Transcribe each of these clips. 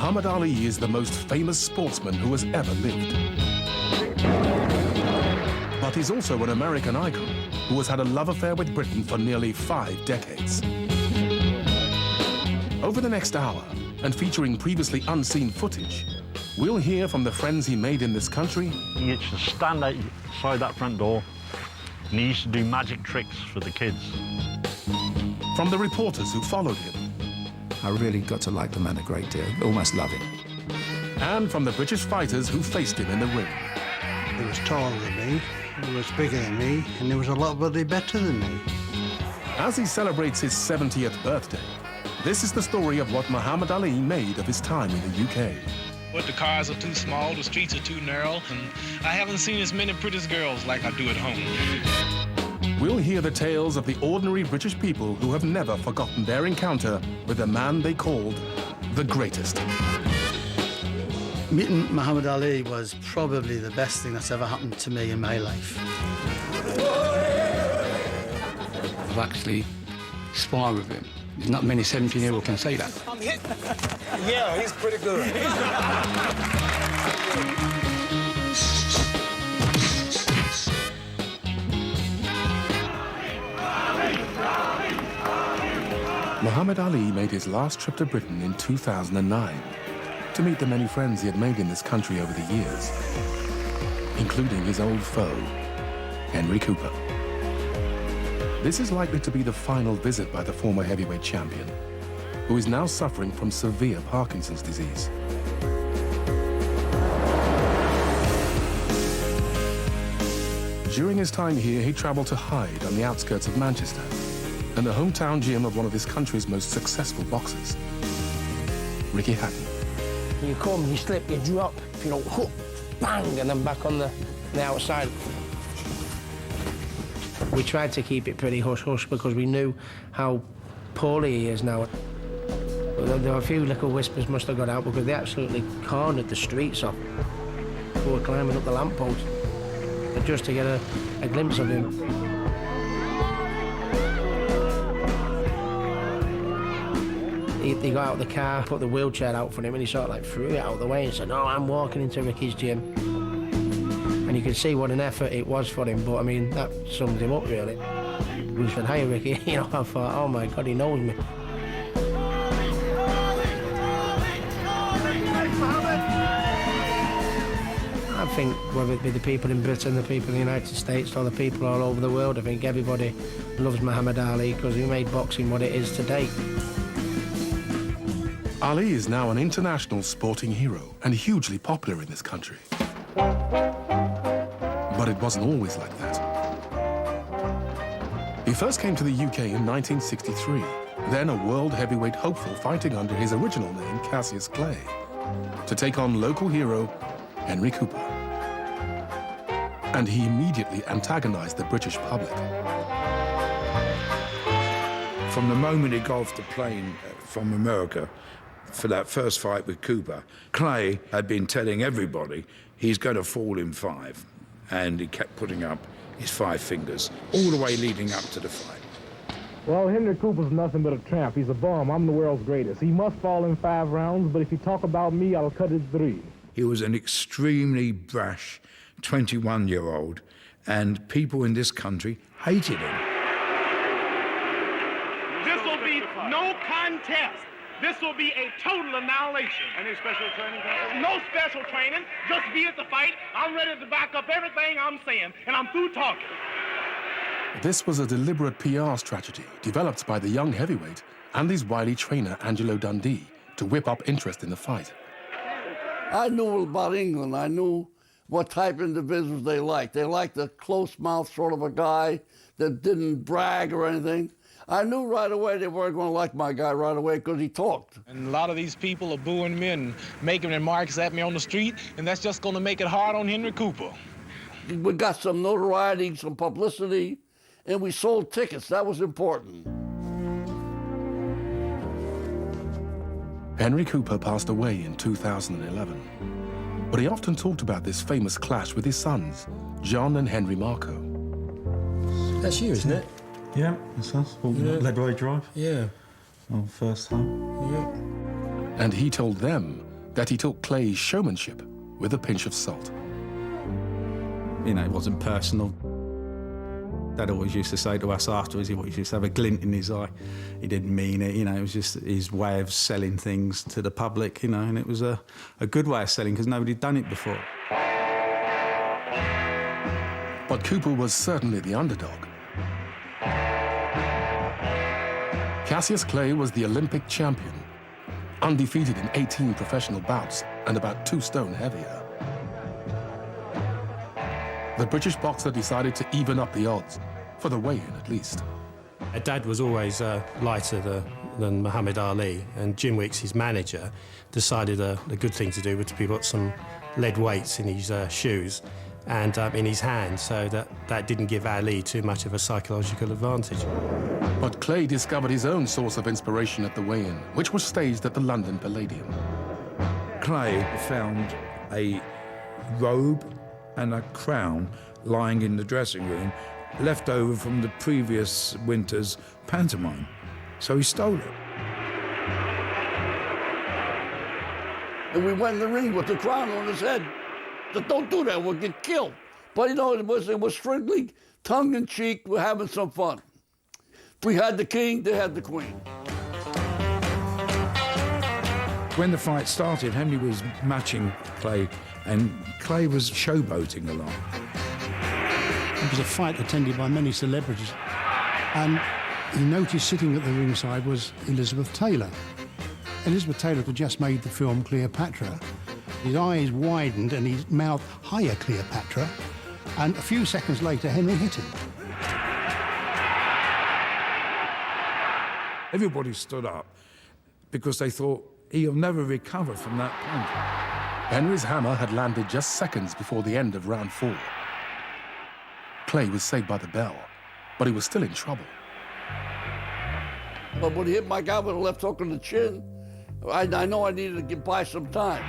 Muhammad Ali is the most famous sportsman who has ever lived. But he's also an American icon who has had a love affair with Britain for nearly 5 decades. Over the next hour, and featuring previously unseen footage, we'll hear from the friends he made in this country. He used to stand outside that front door and he used to do magic tricks for the kids. From the reporters who followed him. I really got to like the man a great deal, almost love him. And from the British fighters who faced him in the ring. He was taller than me, he was bigger than me, and he was a lot bloody better than me. As he celebrates his 70th birthday, this is the story of what Muhammad Ali made of his time in the UK. But the cars are too small, the streets are too narrow, and I haven't seen as many pretty girls like I do at home. We'll hear the tales of the ordinary British people who have never forgotten their encounter with the man they called the greatest. Meeting Muhammad Ali was probably the best thing that's ever happened to me in my life. I've actually sparred with him. There's not many 17-year-olds can say that. I'm hit. Yeah, he's pretty good. Muhammad Ali made his last trip to Britain in 2009 to meet the many friends he had made in this country over the years, including his old foe, Henry Cooper. This is likely to be the final visit by the former heavyweight champion, who is now suffering from severe Parkinson's disease. During his time here, he traveled to Hyde on the outskirts of Manchester, and the hometown gym of one of this country's most successful boxers, Ricky Hatton. You come, you slip, you drop, you know, hook, bang, and then back on the outside. We tried to keep it pretty hush-hush because we knew how poorly he is now. There were a few little whispers must have got out because they absolutely cornered the streets off. We were climbing up the lamppost just to get a glimpse of him. He got out of the car, put the wheelchair out for him, and he sort of like threw it out of the way and said, "No, I'm walking into Ricky's gym." And you could see what an effort it was for him, but I mean, that summed him up really. We said, "Hey Ricky," you know, I thought, oh my God, he knows me. I think whether it be the people in Britain, the people in the United States, or the people all over the world, I think everybody loves Muhammad Ali because he made boxing what it is today. Ali is now an international sporting hero and hugely popular in this country. But it wasn't always like that. He first came to the UK in 1963, then a world heavyweight hopeful fighting under his original name, Cassius Clay, to take on local hero Henry Cooper. And he immediately antagonized the British public. From the moment he got off the plane from America for that first fight with Cooper, Clay had been telling everybody he's going to fall in 5. And he kept putting up his 5 fingers all the way leading up to the fight. Well, Henry Cooper's nothing but a tramp. He's a bum. I'm the world's greatest. He must fall in 5 rounds, but if you talk about me, I'll cut it 3. He was an extremely brash 21-year-old, and people in this country hated him. This will be no contest. This will be a total annihilation. Any special training? No special training. Just be at the fight. I'm ready to back up everything I'm saying, and I'm through talking. This was a deliberate PR strategy developed by the young heavyweight and his wily trainer, Angelo Dundee, to whip up interest in the fight. I knew about England. I knew what type of individuals they liked. They liked a close-mouthed sort of a guy that didn't brag or anything. I knew right away they weren't going to like my guy right away because he talked. And a lot of these people are booing me and making remarks at me on the street, and that's just going to make it hard on Henry Cooper. We got some notoriety, some publicity, and we sold tickets. That was important. Henry Cooper passed away in 2011, but he often talked about this famous clash with his sons, John and Henry Marco. That's you, isn't it? Yeah, that's us. Ledway Drive. Yeah. Oh, first time. Yeah. And he told them that he took Clay's showmanship with a pinch of salt. You know, it wasn't personal. Dad always used to say to us afterwards, he always used to have a glint in his eye. He didn't mean it, you know, it was just his way of selling things to the public, you know, and it was a good way of selling because nobody'd done it before. But Cooper was certainly the underdog. Cassius Clay was the Olympic champion, undefeated in 18 professional bouts and about 2 stone heavier. The British boxer decided to even up the odds, for the weigh-in at least. Dad was always lighter than Muhammad Ali, and Jim Weeks, his manager, decided a good thing to do was to put some lead weights in his shoes and in his hands, so that didn't give Ali too much of a psychological advantage. But Clay discovered his own source of inspiration at the weigh-in, which was staged at the London Palladium. Clay found a robe and a crown lying in the dressing room, left over from the previous winter's pantomime. So he stole it. And we went in the ring with the crown on his head. Said, don't do that, we'll get killed. But you know, it was strictly tongue-in-cheek, we're having some fun. We had the king, they had the queen. When the fight started, Henry was matching Clay, and Clay was showboating a lot. It was a fight attended by many celebrities, and he noticed sitting at the ringside was Elizabeth Taylor. Elizabeth Taylor had just made the film Cleopatra. His eyes widened and his mouth, "Hiya, Cleopatra," and a few seconds later, Henry hit him. Everybody stood up because they thought he'll never recover from that punch. Henry's hammer had landed just seconds before the end of round 4. Clay was saved by the bell, but he was still in trouble. But when he hit my guy with a left hook on the chin, I know I needed to buy some time.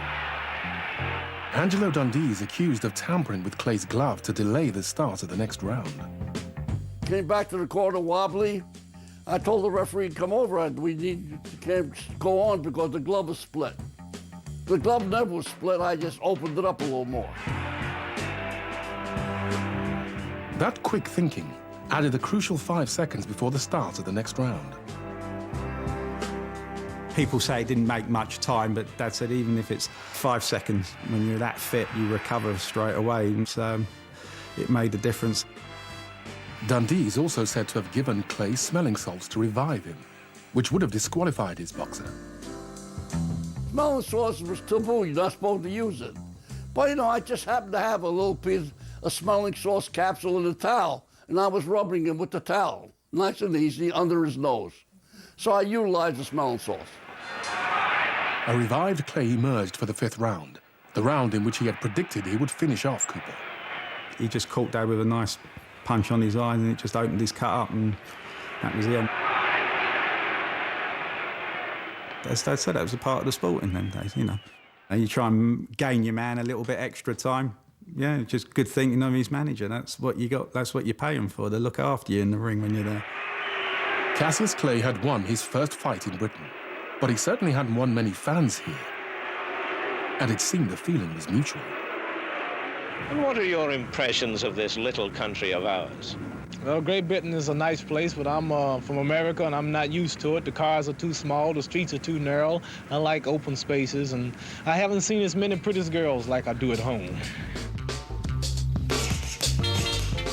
Angelo Dundee is accused of tampering with Clay's glove to delay the start of the next round. Came back to the corner wobbly. I told the referee to come over and can't go on because the glove was split. The glove never was split, I just opened it up a little more. That quick thinking added a crucial 5 seconds before the start of the next round. People say it didn't make much time, but Dad said even if it's 5 seconds, when you're that fit, you recover straight away. So it made a difference. Dundee is also said to have given Clay smelling salts to revive him, which would have disqualified his boxer. Smelling sauce was taboo, you're not supposed to use it. But you know, I just happened to have a little piece of smelling sauce capsule in a towel, and I was rubbing him with the towel, nice and easy, under his nose. So I utilized the smelling sauce. A revived Clay emerged for the 5th round, the round in which he had predicted he would finish off Cooper. He just caught Dad with a nice punch on his eye, and it just opened his cut up, and that was the end. As Dad said, that was a part of the sport in them days, you know. And you try and gain your man a little bit extra time. Yeah, just good thinking of his manager. That's what you got. That's what you pay him for. They look after you in the ring when you're there. Cassius Clay had won his first fight in Britain, but he certainly hadn't won many fans here. And it seemed the feeling was mutual. And what are your impressions of this little country of ours? Well, Great Britain is a nice place, but I'm from America and I'm not used to it. The cars are too small, the streets are too narrow. I like open spaces, and I haven't seen as many pretty girls like I do at home.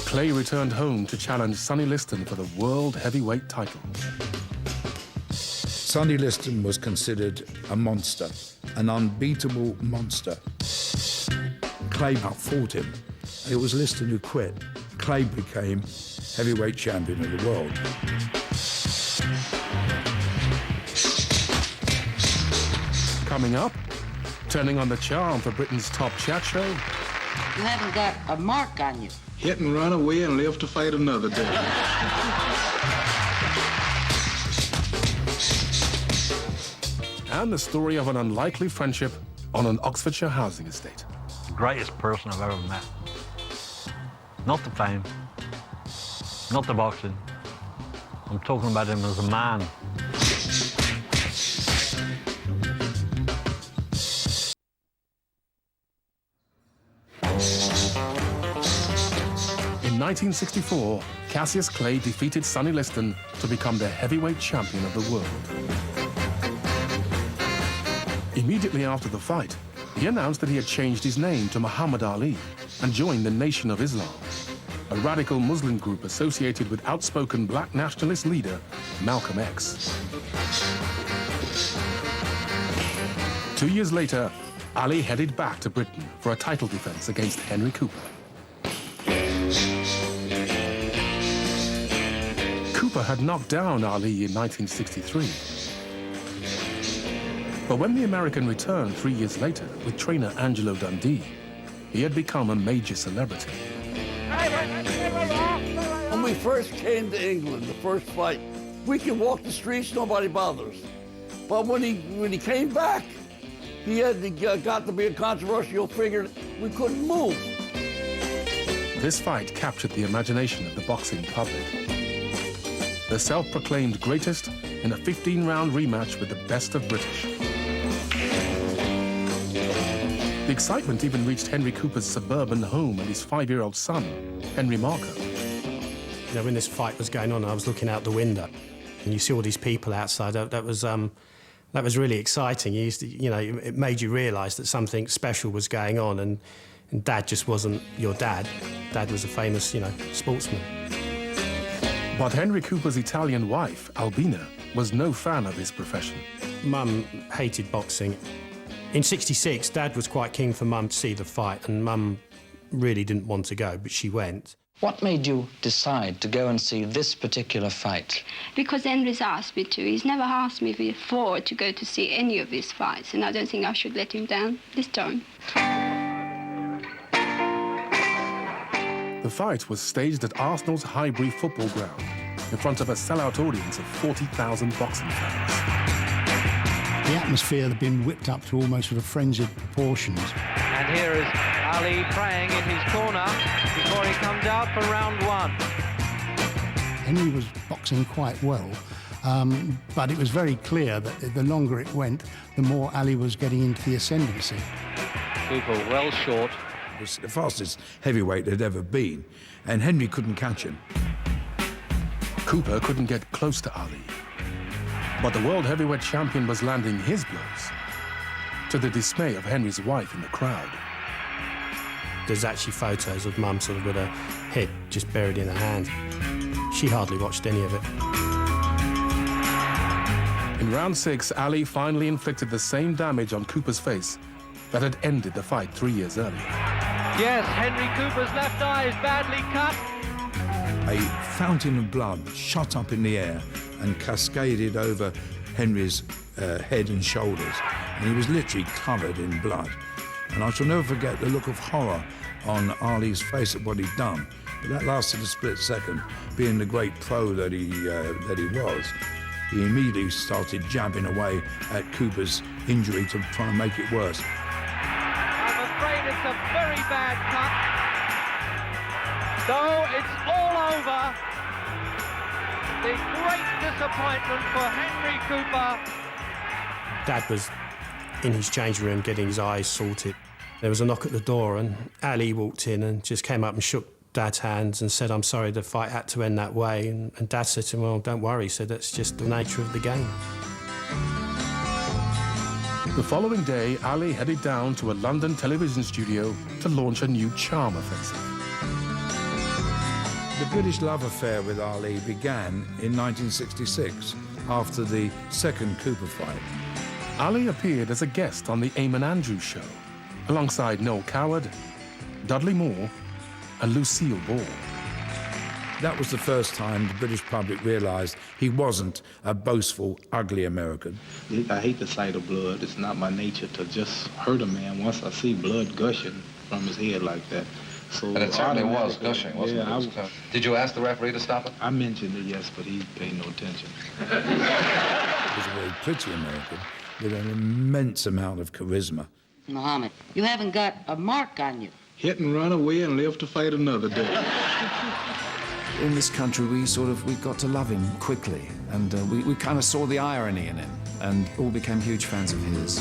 Clay returned home to challenge Sonny Liston for the world heavyweight title. Sonny Liston was considered a monster, an unbeatable monster. Clay outfought him. It was Liston who quit. Clay became heavyweight champion of the world. Coming up, turning on the charm for Britain's top chat show. You haven't got a mark on you. Hit and run away and live to fight another day. And the story of an unlikely friendship on an Oxfordshire housing estate. Greatest person I've ever met. Not the fame, not the boxing. I'm talking about him as a man. 1964, Cassius Clay defeated Sonny Liston to become the heavyweight champion of the world. Immediately after the fight, he announced that he had changed his name to Muhammad Ali and joined the Nation of Islam, a radical Muslim group associated with outspoken black nationalist leader Malcolm X. 2 years later, Ali headed back to Britain for a title defense against Henry Cooper. Cooper had knocked down Ali in 1963. But when the American returned 3 years later with trainer Angelo Dundee, he had become a major celebrity. When we first came to England, the first fight, we could walk the streets, nobody bothers. But when he came back, he got to be a controversial figure. We couldn't move. This fight captured the imagination of the boxing public. The self-proclaimed greatest in a 15-round rematch with the best of British. The excitement even reached Henry Cooper's suburban home and his 5-year-old son, Henry Marco. You know, when this fight was going on, I was looking out the window, and you see all these people outside. That was really exciting. It made you realise that something special was going on, and Dad just wasn't your dad. Dad was a famous, sportsman. But Henry Cooper's Italian wife, Albina, was no fan of his profession. Mum hated boxing. In '66, Dad was quite keen for Mum to see the fight, and Mum really didn't want to go, but she went. What made you decide to go and see this particular fight? Because Henry's asked me to. He's never asked me before to go to see any of his fights, and I don't think I should let him down this time. The fight was staged at Arsenal's Highbury football ground in front of a sellout audience of 40,000 boxing fans. The atmosphere had been whipped up to almost sort of frenzied proportions. And here is Ali praying in his corner before he comes out for round one. Henry was boxing quite well, but it was very clear that the longer it went, the more Ali was getting into the ascendancy. Cooper well short. It was the fastest heavyweight there'd ever been, and Henry couldn't catch him. Cooper couldn't get close to Ali, but the world heavyweight champion was landing his blows, to the dismay of Henry's wife in the crowd. There's actually photos of Mum sort of with her head just buried in her hand. She hardly watched any of it. In round 6, Ali finally inflicted the same damage on Cooper's face that had ended the fight 3 years earlier. Yes, Henry Cooper's left eye is badly cut. A fountain of blood shot up in the air and cascaded over Henry's head and shoulders, and he was literally covered in blood. And I shall never forget the look of horror on Ali's face at what he'd done. But that lasted a split second. Being the great pro that he was, he immediately started jabbing away at Cooper's injury to try and make it worse. I'm afraid it's a very bad cut. So it's all over. The great disappointment for Henry Cooper. Dad was in his changing room getting his eyes sorted. There was a knock at the door, and Ali walked in and just came up and shook Dad's hands and said, "I'm sorry the fight had to end that way." And Dad said to him, "Well, don't worry," he said, "that's just the nature of the game." The following day, Ali headed down to a London television studio to launch a new charm offensive. The British love affair with Ali began in 1966, after the second Cooper fight. Ali appeared as a guest on the Eamon Andrews Show, alongside Noel Coward, Dudley Moore, and Lucille Ball. That was the first time the British public realised he wasn't a boastful, ugly American. I hate the sight of blood. It's not my nature to just hurt a man once I see blood gushing from his head like that. So and it certainly was gushing, wasn't yeah, it? Did you ask the referee to stop it? I mentioned it, yes, but he paid no attention. He was a very pretty American with an immense amount of charisma. Muhammad, you haven't got a mark on you. Hit and run away and live to fight another day. In this country, we got to love him quickly, and we kind of saw the irony in him, and all became huge fans of his.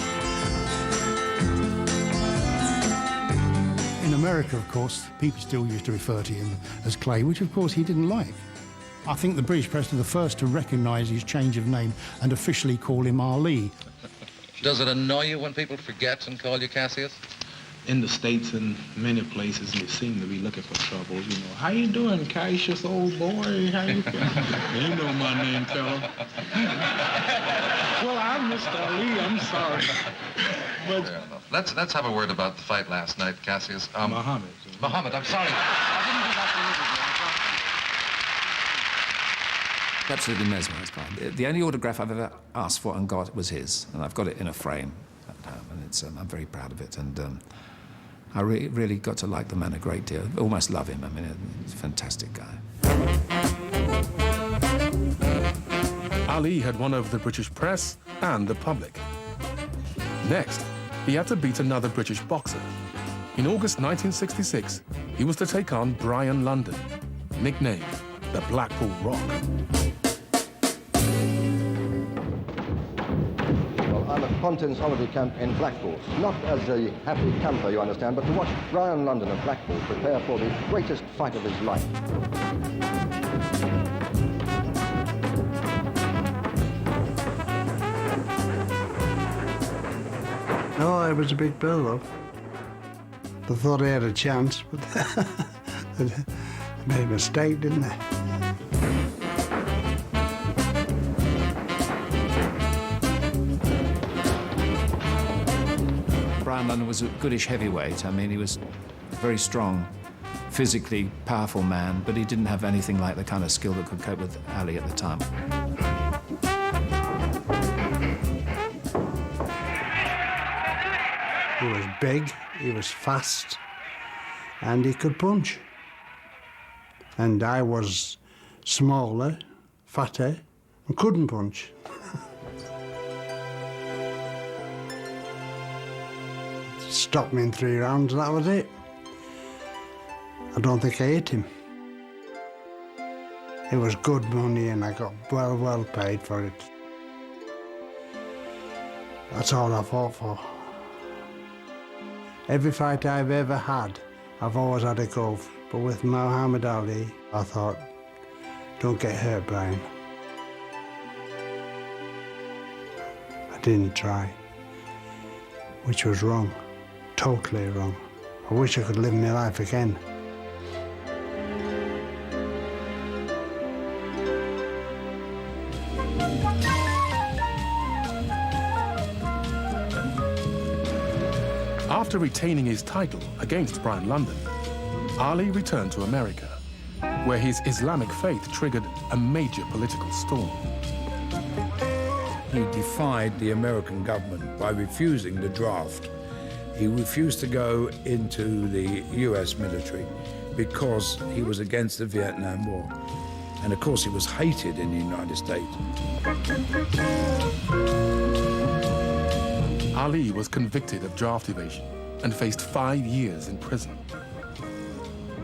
In America, of course, people still used to refer to him as Clay, which, of course, he didn't like. I think the British press were the first to recognise his change of name and officially call him Ali. Does it annoy you when people forget and call you Cassius? In the States and many places, they seem to be looking for trouble. You know, how you doing, Cassius, old boy? How you feeling? You know my name, fella. Well, I'm Mr. Ali. I'm sorry. But Let's have a word about the fight last night, Cassius. Muhammad. Muhammad, I'm sorry. Absolutely mesmerised by him. The only autograph I've ever asked for and got was his, and I've got it in a frame at home, and it's, I'm very proud of it. And I really got to like the man a great deal, almost love him. I mean, he's a fantastic guy. Ali had won over the British press and the public. Next, he had to beat another British boxer. In August 1966, he was to take on Brian London, nicknamed the Blackpool Rock. Well, I'm at Pontin's holiday camp in Blackpool. Not as a happy camper, you understand, but to watch Brian London of Blackpool prepare for the greatest fight of his life. No, it was a big build-up. I thought I had a chance, but I made a mistake, didn't I? Brian London was a goodish heavyweight. I mean, he was a very strong, physically powerful man, but he didn't have anything like the kind of skill that could cope with Ali at the time. He was big, he was fast, and he could punch. And I was smaller, fatter, and couldn't punch. Stopped me in 3 rounds, and that was it. I don't think I hit him. It was good money, and I got well paid for it. That's all I fought for. Every fight I've ever had, I've always had a go. But with Muhammad Ali, I thought, don't get hurt, Brian. I didn't try, which was wrong, totally wrong. I wish I could live my life again. After retaining his title against Brian London, Ali returned to America, where his Islamic faith triggered a major political storm. He defied the American government by refusing the draft. He refused to go into the US military because he was against the Vietnam War. And of course, he was hated in the United States. Ali was convicted of draft evasion and faced 5 years in prison.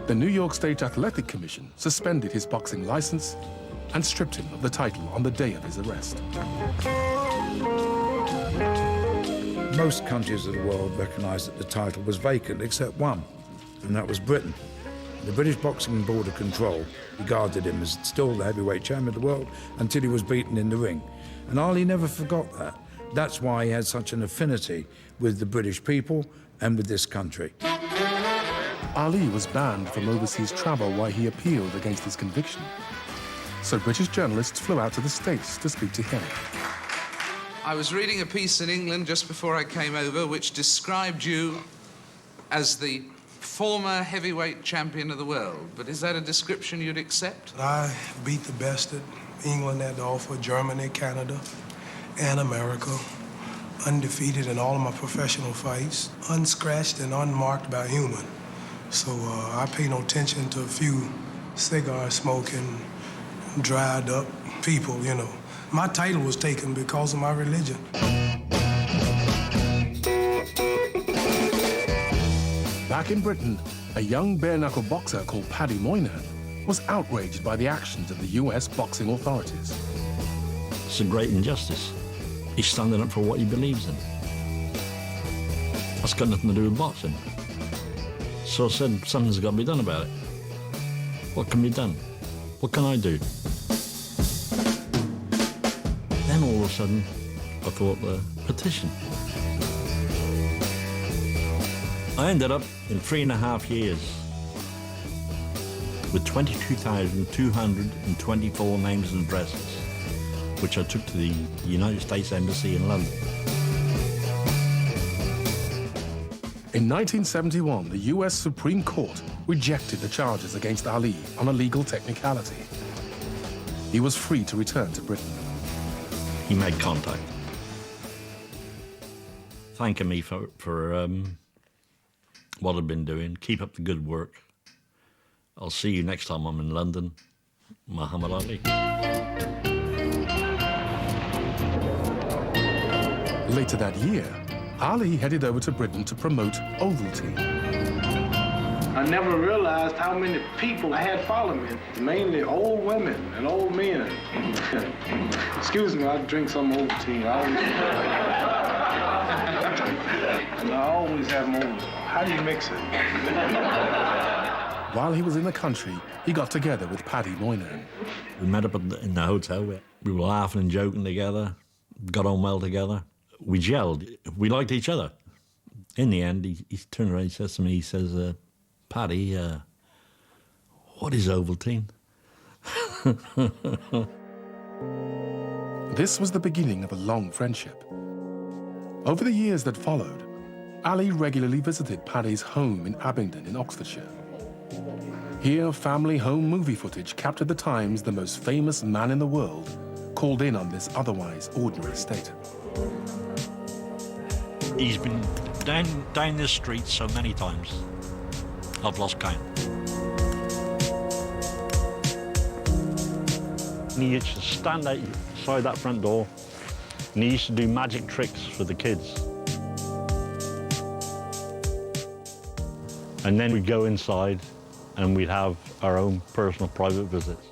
The New York State Athletic Commission suspended his boxing license and stripped him of the title on the day of his arrest. Most countries of the world recognised that the title was vacant except one, and that was Britain. The British Boxing Board of Control regarded him as still the heavyweight champion of the world until he was beaten in the ring. And Ali never forgot that. That's why he had such an affinity with the British people and with this country. Ali was banned from overseas travel while he appealed against his conviction. So British journalists flew out to the States to speak to him. I was reading a piece in England just before I came over which described you as the former heavyweight champion of the world. But is that a description you'd accept? I beat the best that England had to offer, Germany, Canada, and America. Undefeated in all of my professional fights, unscratched and unmarked by human. So I pay no attention to a few cigar-smoking, dried up people, you know. My title was taken because of my religion. Back in Britain, a young bare-knuckle boxer called Paddy Moynihan was outraged by the actions of the US boxing authorities. It's a great injustice. He's standing up for what he believes in. That's got nothing to do with boxing. So I said, something's got to be done about it. What can be done? What can I do? Then all of a sudden, I thought the petition. I ended up in 3.5 years with 22,224 names and addresses, which I took to the United States Embassy in London. In 1971, the US Supreme Court rejected the charges against Ali on a legal technicality. He was free to return to Britain. He made contact, thanking me for what I'd been doing. Keep up the good work. I'll see you next time I'm in London. Muhammad Ali. Later that year, Ali headed over to Britain to promote Ovaltine. I never realized how many people I had following me, mainly old women and old men. Excuse me, I drink some Ovaltine. I always have moments. How do you mix it? While he was in the country, he got together with Paddy Moynihan. We met up in the hotel. We were laughing and joking together, got on well together. We gelled. We liked each other. In the end, he turned around, he says to me, he says, Paddy, what is Ovaltine? This was the beginning of a long friendship. Over the years that followed, Ali regularly visited Paddy's home in Abingdon in Oxfordshire. Here, family home movie footage captured the times the most famous man in the world called in on this otherwise ordinary estate. He's been down this street so many times, I've lost count. And he used to stand outside that front door, and he used to do magic tricks for the kids. And then we'd go inside, and we'd have our own personal private visits.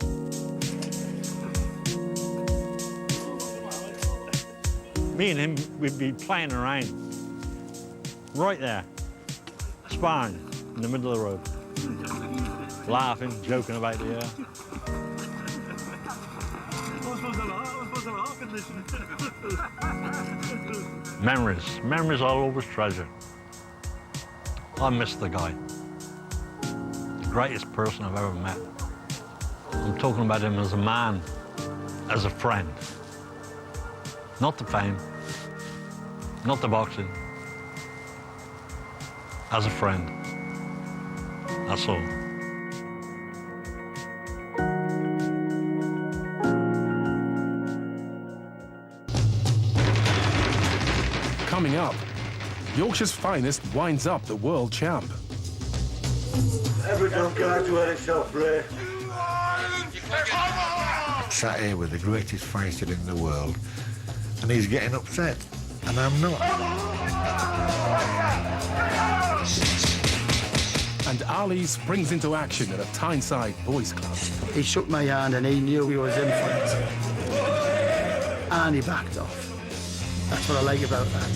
Me and him, we'd be playing around, right there, sparring in the middle of the road, laughing, joking about the air. Memories I'll always treasure. I miss the guy. The greatest person I've ever met. I'm talking about him as a man, as a friend. Not the fame, not the boxing. As a friend. That's all. Coming up, Yorkshire's finest winds up the world champ. Every don't go to where itself, Ray. I'm sat here with the greatest fighter in the world, and he's getting upset, and I'm not. And Ali springs into action at a Tyneside boys' club. He shook my hand and he knew he was in for it. And he backed off. That's what I like about that.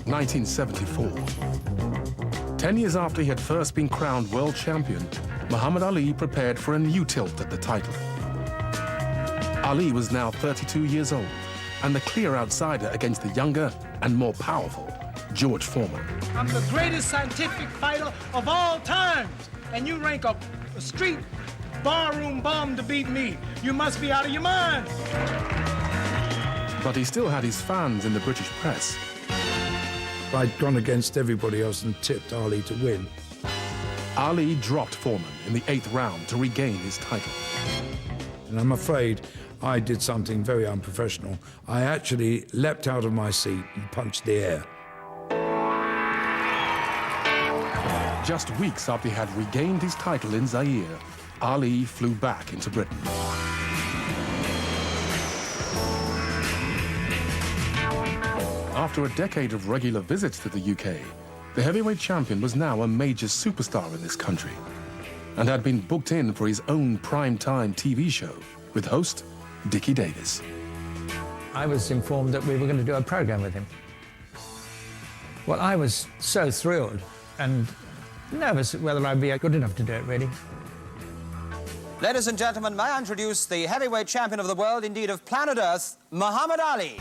(1974). 10 years after he had first been crowned world champion, Muhammad Ali prepared for a new tilt at the title. Ali was now 32 years old and the clear outsider against the younger and more powerful George Foreman. I'm the greatest scientific fighter of all times, and you rank a street barroom bum to beat me. You must be out of your mind. But he still had his fans in the British press. I'd gone against everybody else and tipped Ali to win. Ali dropped Foreman in the 8th round to regain his title. And I'm afraid I did something very unprofessional. I actually leapt out of my seat and punched the air. Just weeks after he had regained his title in Zaire, Ali flew back into Britain. After a decade of regular visits to the UK, the heavyweight champion was now a major superstar in this country. and had been booked in for his own prime-time TV show with host Dickie Davis. I was informed that we were going to do a program with him. Well, I was so thrilled and nervous whether I'd be good enough to do it, really. Ladies and gentlemen, may I introduce the heavyweight champion of the world, indeed of planet Earth, Muhammad Ali.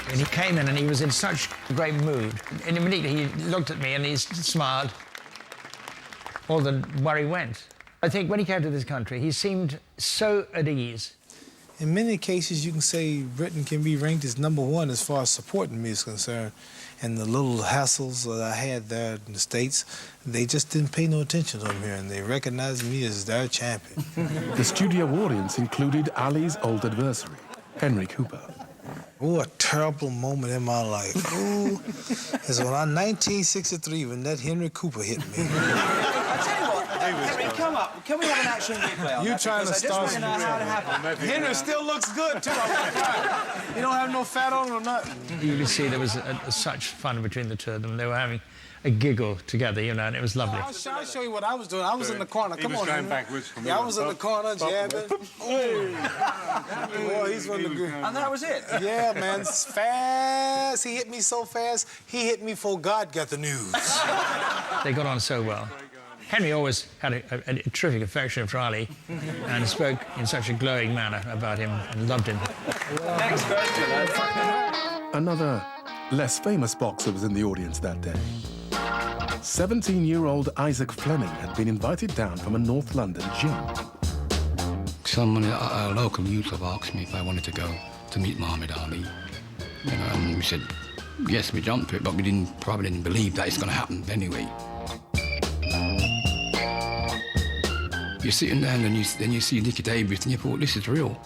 And he came in and he was in such a great mood. And immediately he looked at me and he smiled. All the worry went. I think when he came to this country, he seemed so at ease. In many cases, you can say Britain can be ranked as #1 as far as supporting me is concerned. And the little hassles that I had there in the States, they just didn't pay no attention to them here, and they recognized me as their champion. The studio audience included Ali's old adversary, Henry Cooper. Oh, a terrible moment in my life. Oh, is when I 1963 when that Henry Cooper hit me. I tell you what, Henry, come up. Can we have an action replay on You that? trying to Because I just start want to know how it happened. Henry still looks good, too. He don't have no fat on him or nothing. You could see there was such fun between the two of them. They were having a giggle together, you know, and it was lovely. I'll show you what I was doing. I was in the corner. Come on, going Henry. backwards from Yeah, I was in the corner jabbing. Boy, he's one of the good. And that was it? Yeah, man, it's fast. He hit me so fast, he hit me before God got the news. They got on so well. Henry always had a terrific affection for Ali and spoke in such a glowing manner about him and loved him. Next question. Another less famous boxer was in the audience that day. 17-year-old Isaac Fleming had been invited down from a North London gym. Someone at a local youth club asked me if I wanted to go to meet Muhammad Ali. You know, and we said, yes, we jumped to it, but we probably didn't believe that it's going to happen anyway. You're sitting there and then you see Dickie Davis and you thought, this is real.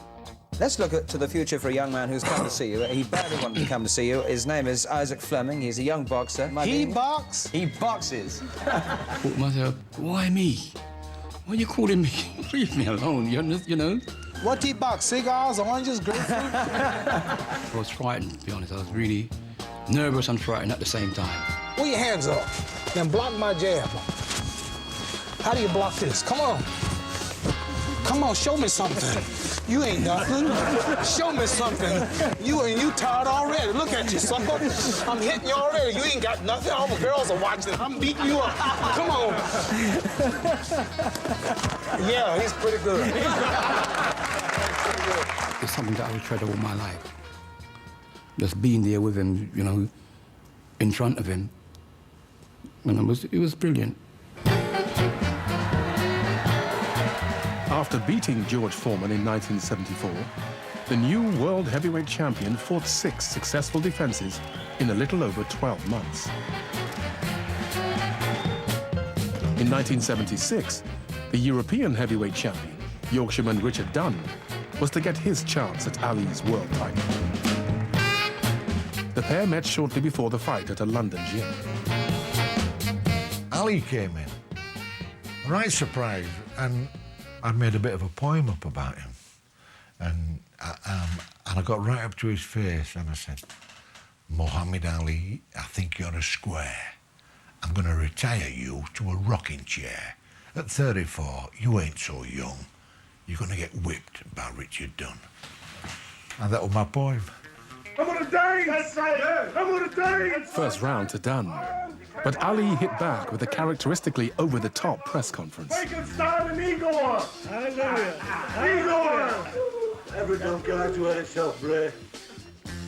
Let's look to the future for a young man who's come to see you. He badly wanted to come to see you. His name is Isaac Fleming. He's a young boxer. He boxes? He boxes. I thought to myself, why me? Why are you calling me? Leave me alone, you know? What he box? Cigars, oranges, grapefruit? I was frightened, to be honest. I was really nervous and frightened at the same time. Pull your hands up. Then block my jab. How do you block this? Come on. Come on, show me something. You ain't nothing. Show me something. You tired already. Look at you, sucker. I'm hitting you already. You ain't got nothing. All the girls are watching. I'm beating you up. Come on. Yeah, he's pretty good. It's something that I would treasure all my life. Just being there with him, you know, in front of him. And it was brilliant. After beating George Foreman in 1974, the new world heavyweight champion fought 6 successful defenses in a little over 12 months. In 1976, the European heavyweight champion, Yorkshireman Richard Dunn, was to get his chance at Ali's world title. The pair met shortly before the fight at a London gym. Ali came in, right surprised, and I made a bit of a poem up about him. And I got right up to his face and I said, Muhammad Ali, I think you're a square. I'm going to retire you to a rocking chair. At 34, you ain't so young. You're going to get whipped by Richard Dunn. And that was my poem. I'm gonna die! That's right! I'm gonna die! First round to Dunn. But Ali hit back with a characteristically over-the-top press conference. Make it start and Igor! Hallelujah! Igor! Every donkey likes to hurt itself, Bray.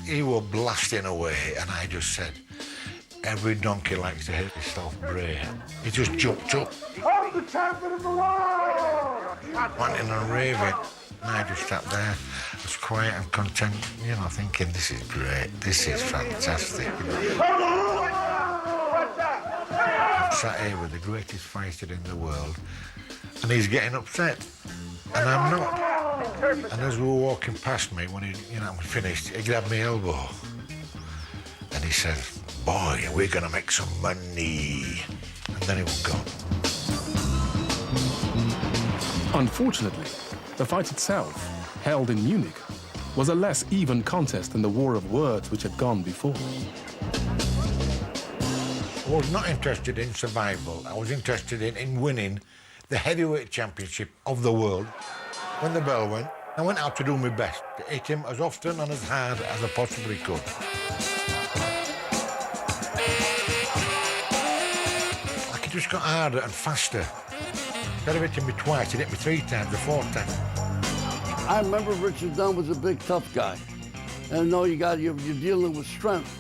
He was blasting away, and I just said, every donkey likes to hit himself, Bray. He just jumped up, I'm the champion of the world! wanting and raving. And I just sat there, was quiet and content, you know, thinking, this is great, this is fantastic. I'm sat here with the greatest fighter in the world, and he's getting upset, and I'm not. And as we were walking past me, when we finished, he grabbed my elbow, and he said, boy, we're gonna make some money. And then he was gone. Unfortunately, the fight itself, held in Munich, was a less even contest than the war of words which had gone before. I was not interested in survival. I was interested in winning the heavyweight championship of the world. When the bell went, I went out to do my best, to hit him as often and as hard as I possibly could. Like it just got harder and faster. Instead of hitting me twice, it hit me 3 times or 4 times. I remember Richard Dunn was a big, tough guy. And you're dealing with strength.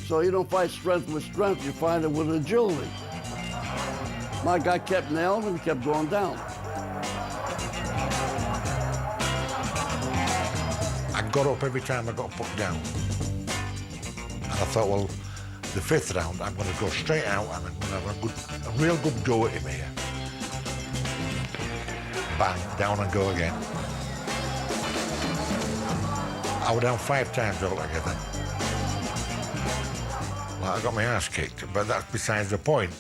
So you don't fight strength with strength, you fight it with agility. My guy kept nailing him, kept going down. I got up every time I got put down. And I thought, well, the 5th round, I'm going to go straight out and I'm going to have a real good go at him here. Bang, down and go again. I was down 5 times altogether. Well, I got my ass kicked, but that's besides the point.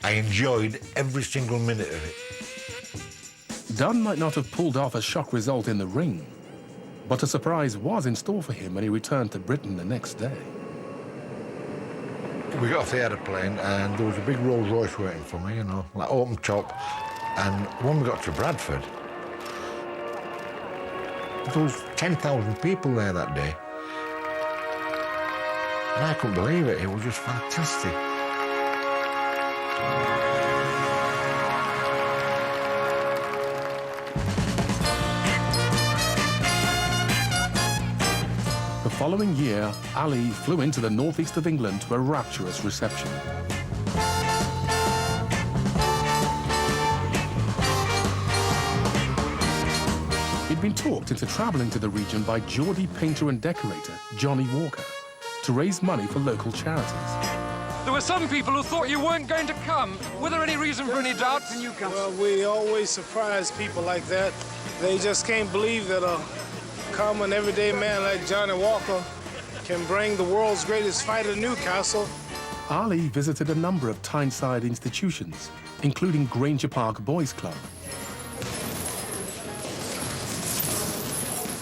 I enjoyed every single minute of it. Dunn might not have pulled off a shock result in the ring, but a surprise was in store for him when he returned to Britain the next day. We got off the aeroplane and there was a big Rolls Royce waiting for me, you know, like open top. And when we got to Bradford, there was 10,000 people there that day. And I couldn't believe it. It was just fantastic. The following year, Ali flew into the northeast of England to a rapturous reception. He'd been talked into traveling to the region by Geordie painter and decorator Johnny Walker to raise money for local charities. There were some people who thought you weren't going to come. Were there any reason for any doubts in Newcastle? Well, we always surprise people like that. They just can't believe that a common, everyday man like Johnny Walker can bring the world's greatest fighter to Newcastle. Ali visited a number of Tyneside institutions, including Granger Park Boys Club,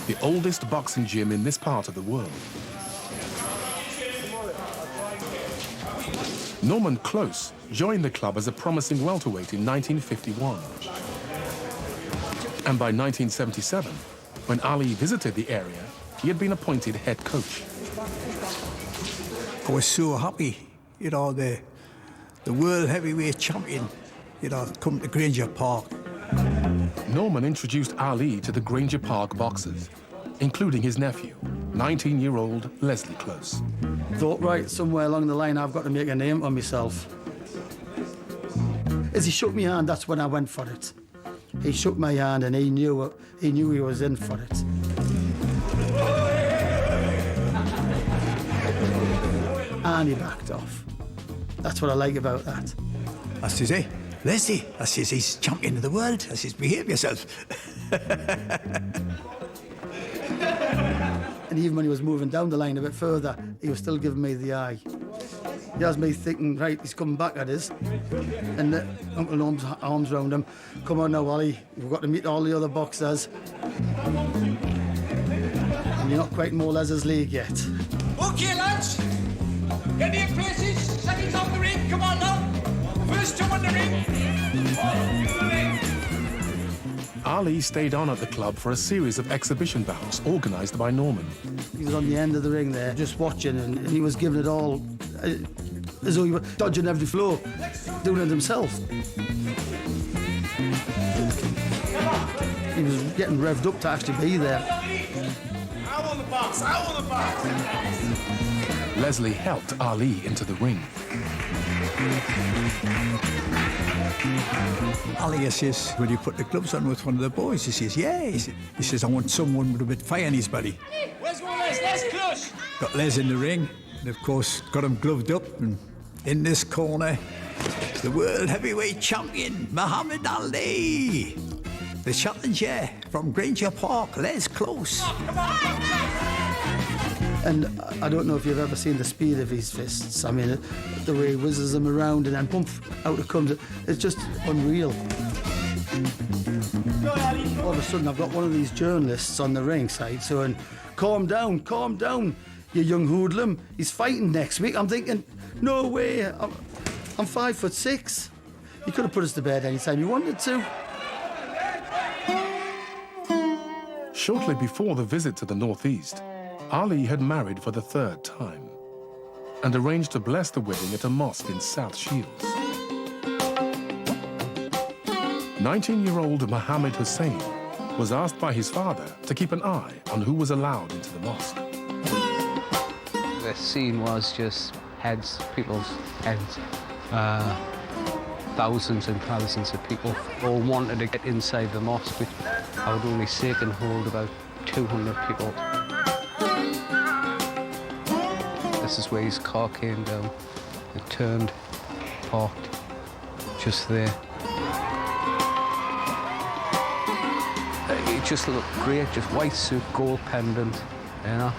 the oldest boxing gym in this part of the world. Norman Close joined the club as a promising welterweight in 1951. And by 1977, when Ali visited the area, he had been appointed head coach. I was so happy, you know, the world heavyweight champion, you know, come to Granger Park. Norman introduced Ali to the Granger Park boxers, including his nephew, 19-year-old Leslie Close. Thought, right, somewhere along the line, I've got to make a name for myself. As he shook my hand, that's when I went for it. He shook my hand and he knew he was in for it. And he backed off. That's what I like about that. I says, hey, Leslie, I says, he's champion of the world. I says, behave yourself. And even when he was moving down the line a bit further, he was still giving me the eye. He has me thinking, right, he's coming back at us. And Uncle Norm's arms round him. Come on now, Ollie, we've got to meet all the other boxers. And you're not quite in Molez's league yet. OK, lads. Get to your places. Seconds off the ring. Come on now. First two on the ring. Ali stayed on at the club for a series of exhibition bouts organised by Norman. He was on the end of the ring there, just watching, and he was giving it all, as though he was dodging every floor, doing it himself. He was getting revved up to actually be there. I want the box. I want the box. Leslie helped Ali into the ring. Ali says, will you put the gloves on with one of the boys? He says, yeah. He says, I want someone with a bit of fire in his body. Where's Les? Les Close. Got Les in the ring, and of course, got him gloved up. And in this corner, the world heavyweight champion, Muhammad Ali. The challenger from Granger Park, Les Close. And I don't know if you've ever seen the speed of his fists. I mean, the way he whizzes them around and then boom, out it comes. It's just unreal. All of a sudden, I've got one of these journalists on the ringside saying, calm down, you young hoodlum. He's fighting next week. I'm thinking, no way. I'm 5'6". He could have put us to bed any time he wanted to. Shortly before the visit to the Northeast, Ali had married for the third time and arranged to bless the wedding at a mosque in South Shields. 19-year-old Mohammed Hussein was asked by his father to keep an eye on who was allowed into the mosque. The scene was just heads, people's heads. Thousands and thousands of people all wanted to get inside the mosque, which I would only say can hold about 200 people. This is where his car came down. It turned, parked, just there. It just looked great, just white suit, gold pendant, you know.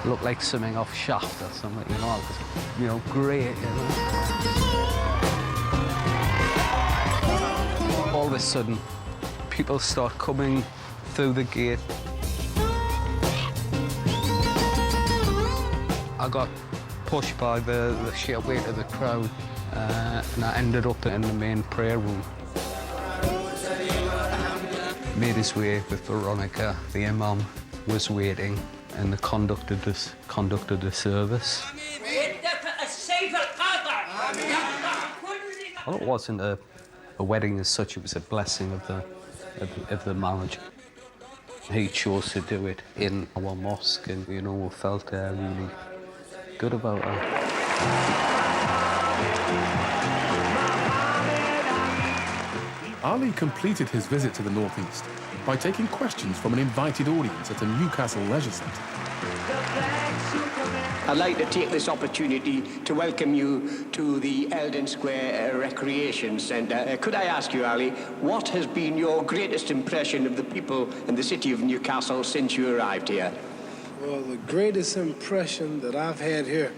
Looked like something off Shaft or something, you know. It was, you know, great, you know. All of a sudden, people start coming through the gate. I got pushed by the sheer weight of the crowd, and I ended up in the main prayer room. Made his way with Veronica. The imam was waiting, and conducted the service. Well, it wasn't a wedding as such. It was a blessing of the marriage. He chose to do it in our mosque, and you know, we felt really good about it. Ali completed his visit to the Northeast by taking questions from an invited audience at a Newcastle leisure centre. I'd like to take this opportunity to welcome you to the Eldon Square Recreation Centre. Could I ask you, Ali, what has been your greatest impression of the people in the city of Newcastle since you arrived here? Well, the greatest impression that I've had here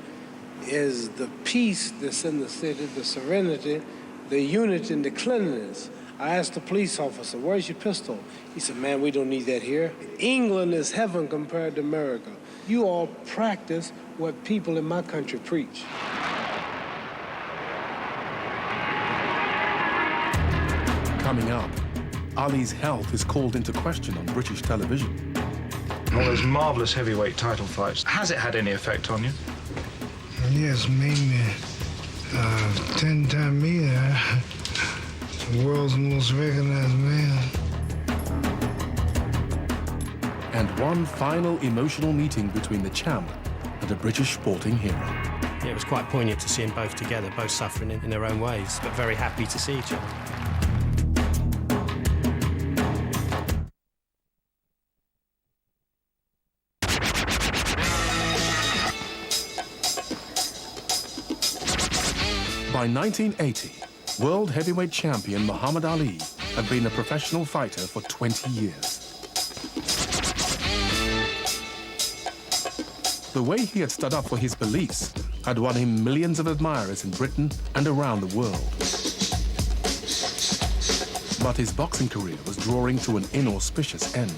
is the peace that's in the city, the serenity, the unity, and the cleanliness. I asked the police officer, "Where's your pistol?" He said, "Man, we don't need that here. England is heaven compared to America. You all practice what people in my country preach." Coming up, Ali's health is called into question on British television. All those marvellous heavyweight title fights. Has it had any effect on you? Yes, made me 10-time meter. The world's most recognized man. And one final emotional meeting between the champ and a British sporting hero. Yeah, it was quite poignant to see them both together, both suffering in their own ways, but very happy to see each other. By 1980, world heavyweight champion Muhammad Ali had been a professional fighter for 20 years. The way he had stood up for his beliefs had won him millions of admirers in Britain and around the world. But his boxing career was drawing to an inauspicious end.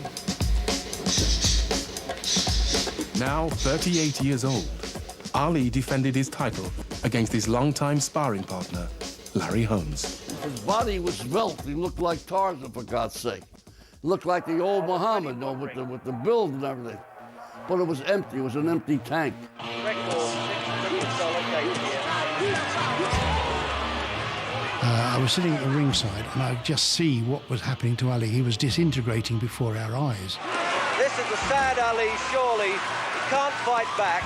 Now 38 years old, Ali defended his title against his longtime sparring partner, Larry Holmes. His body was svelte. He looked like Tarzan, for God's sake. He looked like the old Muhammad, you know, with the build and everything. But it was empty. It was an empty tank. I was sitting at the ringside, and I just see what was happening to Ali. He was disintegrating before our eyes. This is a sad Ali, surely. He can't fight back.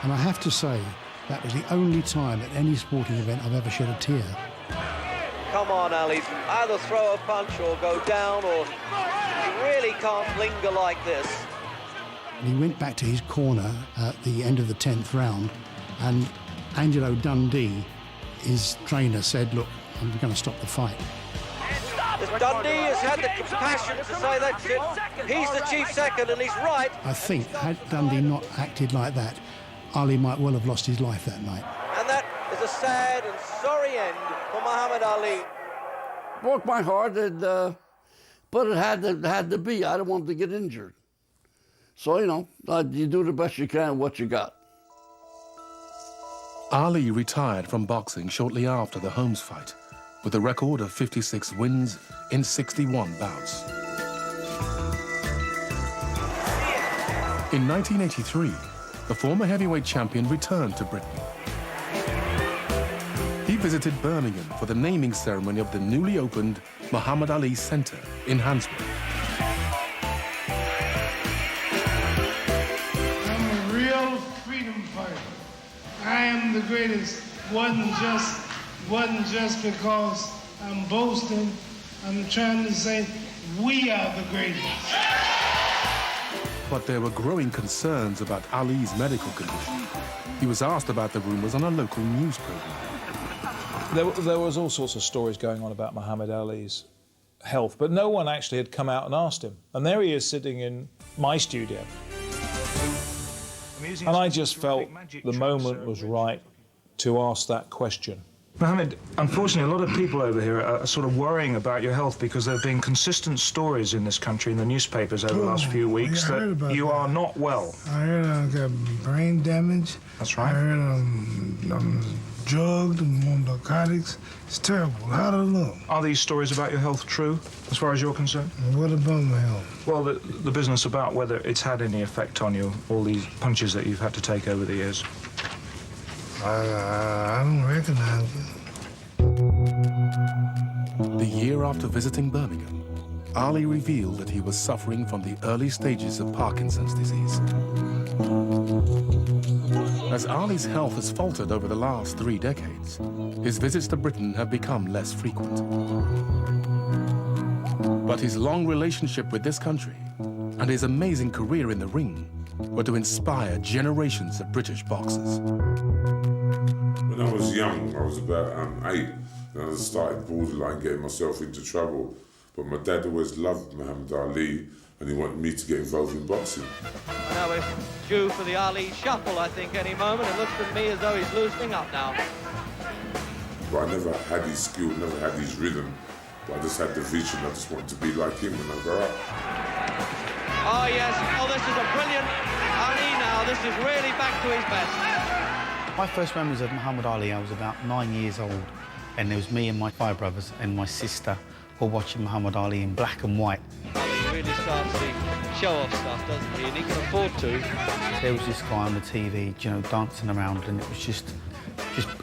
And I have to say, that was the only time at any sporting event I've ever shed a tear. Come on, Ali. Either throw a punch or go down, or you really can't linger like this. And he went back to his corner at the end of the 10th round, and Angelo Dundee, his trainer, said, "Look, I'm going to stop the fight." Dundee has had the compassion to say that's it. He's the chief second, and he's right. I think, had Dundee not acted like that, Ali might well have lost his life that night. And that is a sad and sorry end for Muhammad Ali. Broke my heart, but it had to be. I didn't want to get injured. So, you know, you do the best you can with what you got. Ali retired from boxing shortly after the Holmes fight, with a record of 56 wins in 61 bouts. In 1983, the former heavyweight champion returned to Britain. He visited Birmingham for the naming ceremony of the newly opened Muhammad Ali Centre in Handsworth. I'm a real freedom fighter. I am the greatest. Wasn't just because I'm boasting. I'm trying to say we are the greatest. But there were growing concerns about Ali's medical condition. He was asked about the rumors on a local news program. There was all sorts of stories going on about Muhammad Ali's health, but no one actually had come out and asked him. And there he is sitting in my studio. And I just felt the moment was right to ask that question. Mohammed, unfortunately, a lot of people over here are sort of worrying about your health because there have been consistent stories in this country in the newspapers over the last few weeks that you are not well. I heard I got brain damage. That's right. I heard I'm drugged and on narcotics. It's terrible. How do I know? Are these stories about your health true, as far as you're concerned? What about my health? Well, the business about whether it's had any effect on you, all these punches that you've had to take over the years. I don't recognize it. The year after visiting Birmingham, Ali revealed that he was suffering from the early stages of Parkinson's disease. As Ali's health has faltered over the last 3 decades, his visits to Britain have become less frequent. But his long relationship with this country and his amazing career in the ring were to inspire generations of British boxers. When I was young, I was about 8, and I started borderline getting myself into trouble. But my dad always loved Muhammad Ali, and he wanted me to get involved in boxing. I know we're due for the Ali shuffle, I think, any moment. It looks to me as though he's loosening up now. But I never had his skill, never had his rhythm. But I just had the vision. I just wanted to be like him when I grow up. Oh, yes. Oh, this is a brilliant Ali now. This is really back to his best. My first memories of Muhammad Ali, I was about 9 years old, and there was me and my 5 brothers and my sister all watching Muhammad Ali in black and white. Ali really starts to show off stuff, doesn't he? And he can afford to. There was this guy on the TV, you know, dancing around, and it was just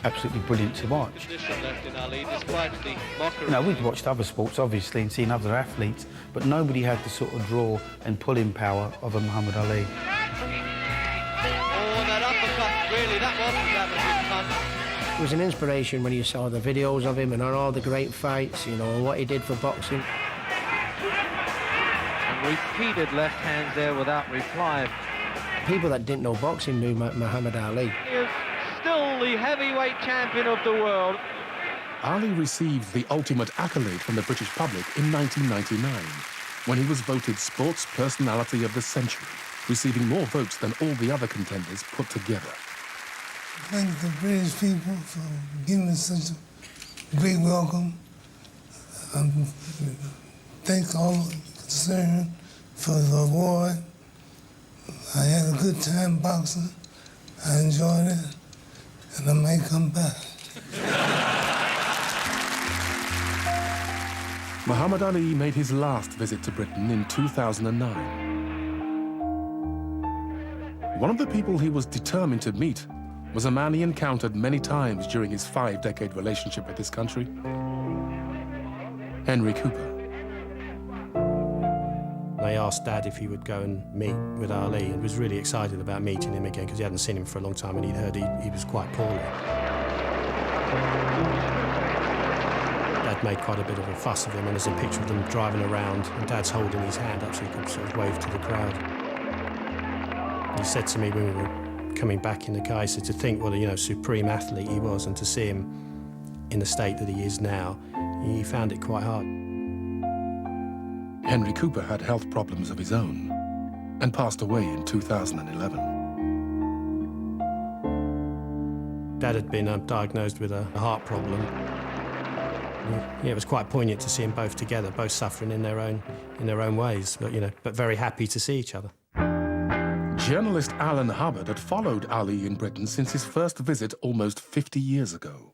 absolutely brilliant to watch. Condition left in Ali, despite the mockery. You know, we'd watched other sports, obviously, and seen other athletes, but nobody had the sort of draw and pulling power of a Muhammad Ali. Oh, that uppercut, really, that wasn't damaging punch. It was an inspiration when you saw the videos of him and on all the great fights, you know, and what he did for boxing. And repeated left hands there without reply. People that didn't know boxing knew Muhammad Ali. He is still the heavyweight champion of the world. Ali received the ultimate accolade from the British public in 1999, when he was voted Sports Personality of the Century, receiving more votes than all the other contenders put together. Thank the British people for giving us such a great welcome. Thank all concerned for the award. I had a good time boxing. I enjoyed it, and I may come back. Muhammad Ali made his last visit to Britain in 2009. One of the people he was determined to meet was a man he encountered many times during his 5-decade relationship with this country, Henry Cooper. I asked Dad if he would go and meet with Ali and was really excited about meeting him again because he hadn't seen him for a long time and he'd heard he was quite poorly. Dad made quite a bit of a fuss of him, and there's a picture of them driving around and Dad's holding his hand up so he could sort of wave to the crowd. He said to me when we were coming back in the car, he said to think what a supreme athlete he was, and to see him in the state that he is now, he found it quite hard. Henry Cooper had health problems of his own and passed away in 2011. Dad had been diagnosed with a heart problem. Yeah, it was quite poignant to see them both together, both suffering in their own ways, but very happy to see each other. Journalist Alan Hubbard had followed Ali in Britain since his first visit almost 50 years ago.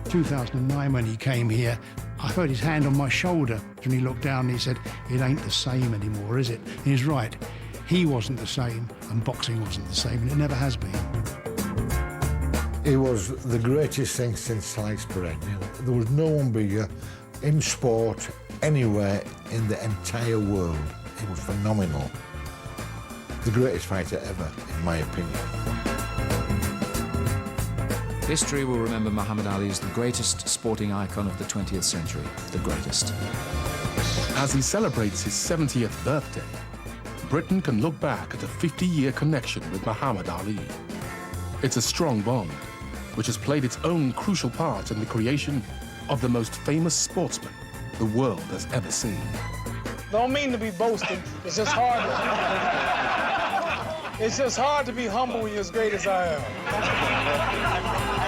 2009, when he came here, I felt his hand on my shoulder, and he looked down and he said, "It ain't the same anymore, is it?" And he's right. He wasn't the same, and boxing wasn't the same, and it never has been. He was the greatest thing since sliced bread. You know, there was no one bigger in sport anywhere in the entire world. He was phenomenal. The greatest fighter ever, in my opinion. History will remember Muhammad Ali as the greatest sporting icon of the 20th century, the greatest. As he celebrates his 70th birthday, Britain can look back at a 50-year connection with Muhammad Ali. It's a strong bond, which has played its own crucial part in the creation of the most famous sportsman the world has ever seen. Don't mean to be boasting, it's just hard. It's just hard to be humble when you're as great as I am.